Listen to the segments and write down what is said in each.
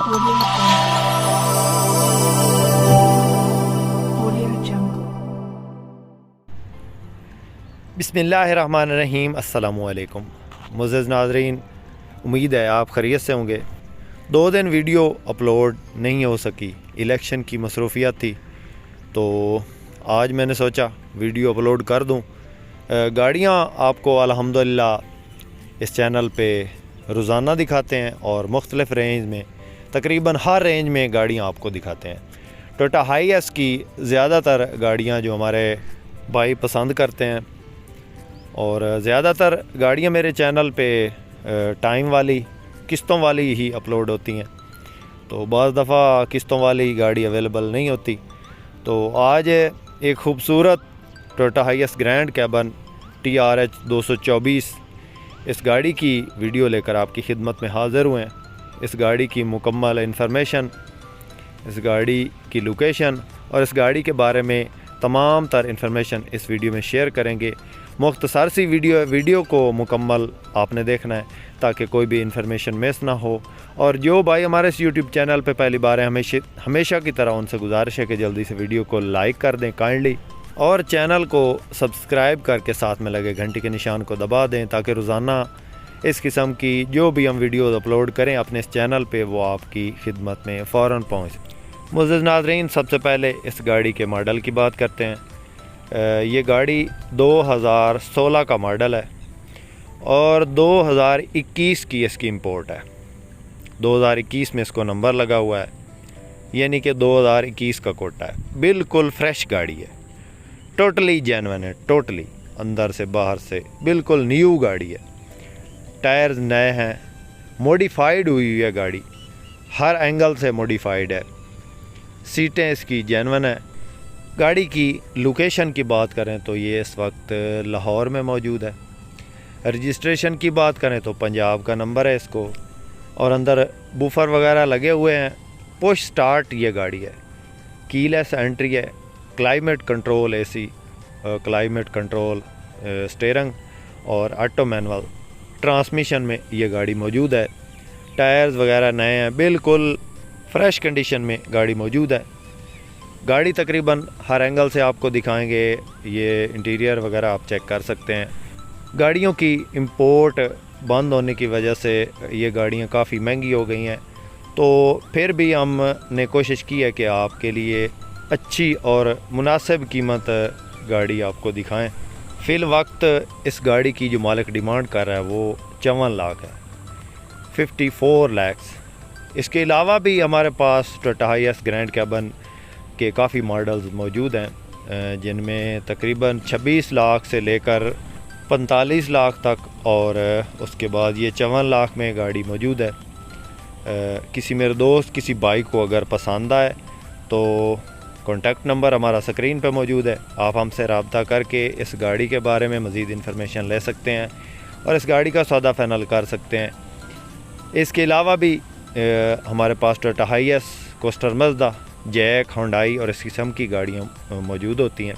Audio Jungle. बिस्मिल्लाहिर्रहमानिर्रहीम। अस्सलामुअलैकुम मुअज़्ज़ज़ नाज़रीन, उम्मीद है आप खैरियत से होंगे। 2 दिन वीडियो अपलोड नहीं हो सकी, इलेक्शन की मसरूफियत थी, तो आज मैंने सोचा वीडियो अपलोड कर दूं। गाड़ियां आपको अल्हम्दुलिल्लाह इस चैनल पे रोज़ाना दिखाते हैं और मुख्तलिफ़ रेंज में, तकरीबन हर रेंज में गाड़ियां आपको दिखाते हैं। टोयोटा हाईएस की ज़्यादातर गाड़ियां जो हमारे भाई पसंद करते हैं, और ज़्यादातर गाड़ियां मेरे चैनल पे टाइम वाली, किस्तों वाली ही अपलोड होती हैं, तो बाज़ दफ़ा किस्तों वाली गाड़ी अवेलेबल नहीं होती। तो आज एक ख़ूबसूरत Toyota HiAce grand cabin TRH 224 इस गाड़ी की वीडियो लेकर आपकी खिदमत में हाज़िर हुए हैं। इस गाड़ी की मुकम्मल इंफॉर्मेशन, इस गाड़ी की लोकेशन और इस गाड़ी के बारे में तमाम तर इंफॉर्मेशन इस वीडियो में शेयर करेंगे। मुख्तसर सी वीडियो को मुकम्मल आपने देखना है ताकि कोई भी इंफॉर्मेशन मिस ना हो। और जो भाई हमारे इस यूट्यूब चैनल पे पहली बार है, हमेशा की तरह उनसे गुजारिश है कि जल्दी से वीडियो को लाइक कर दें काइंडली, और चैनल को सब्सक्राइब करके साथ में लगे घंटी के निशान को दबा दें ताकि रोज़ाना इस किस्म की जो भी हम वीडियोज़ अपलोड करें अपने इस चैनल पे वो आपकी खिदमत में फ़ौरन पहुँच। मुअज़्ज़ज़ नाज़रीन, सबसे पहले इस गाड़ी के मॉडल की बात करते हैं। ये गाड़ी 2016 का मॉडल है और 2021 की इसकी इंपोर्ट है। 2021 में इसको नंबर लगा हुआ है, यानी कि 2021 का कोटा है। बिल्कुल फ्रेश गाड़ी है, टोटली जेन्युइन है, टोटली अंदर से बाहर से बिल्कुल न्यू गाड़ी है। टायर्स नए हैं, मॉडिफाइड हुई है गाड़ी, हर एंगल से मॉडिफाइड है। सीटें इसकी जेन्युइन है। गाड़ी की लोकेशन की बात करें तो ये इस वक्त लाहौर में मौजूद है। रजिस्ट्रेशन की बात करें तो पंजाब का नंबर है इसको, और अंदर बूफर वगैरह लगे हुए हैं। पुश स्टार्ट ये गाड़ी है, कीलेस एंट्री है, climate control AC, climate control steering और ऑटो मैनुअल ट्रांसमिशन में ये गाड़ी मौजूद है। टायर्स वगैरह नए हैं, बिल्कुल फ्रेश कंडीशन में गाड़ी मौजूद है। गाड़ी तकरीबन हर एंगल से आपको दिखाएंगे, ये इंटीरियर वगैरह आप चेक कर सकते हैं। गाड़ियों की इंपोर्ट बंद होने की वजह से ये गाड़ियाँ काफ़ी महंगी हो गई हैं, तो फिर भी हमने कोशिश की है कि आपके लिए अच्छी और मुनासिब कीमत गाड़ी आपको दिखाएं। फ़िल वक्त इस गाड़ी की जो मालिक डिमांड कर रहा है वो 54 लाख है, 54 lakhs। इसके अलावा भी हमारे पास टोयोटा हाईएस ग्रैंड कैबन के काफ़ी मॉडल्स मौजूद हैं, जिनमें तकरीबन 26 लाख से लेकर 45 लाख तक, और उसके बाद ये 54 लाख में गाड़ी मौजूद है। किसी मेरे दोस्त, किसी भाई को अगर पसंद आए तो कॉन्टैक्ट नंबर हमारा स्क्रीन पे मौजूद है, आप हमसे रब्ता करके इस गाड़ी के बारे में मज़ीद इन्फॉर्मेशन ले सकते हैं और इस गाड़ी का सौदा फाइनल कर सकते हैं। इसके अलावा भी हमारे पास Toyota Hiace, coaster Mazda, JAC, Hyundai और इस किस्म की गाड़ियाँ मौजूद होती हैं।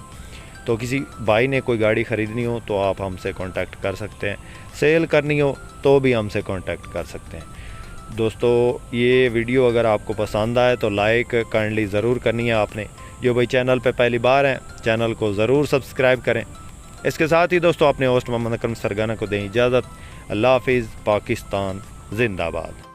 तो किसी भाई ने कोई गाड़ी ख़रीदनी हो तो आप हमसे कांटेक्ट कर सकते हैं, सेल करनी हो तो भी हमसे कांटेक्ट कर सकते हैं। दोस्तों, ये वीडियो अगर आपको पसंद आए तो लाइक काइंडली ज़रूर करनी है आपने। जो भाई चैनल पे पहली बार हैं, चैनल को ज़रूर सब्सक्राइब करें। इसके साथ ही दोस्तों अपने होस्ट मोहम्मद अकरम सरगाना को दें इजाज़त। अल्लाह हाफिज़। पाकिस्तान ज़िंदाबाद।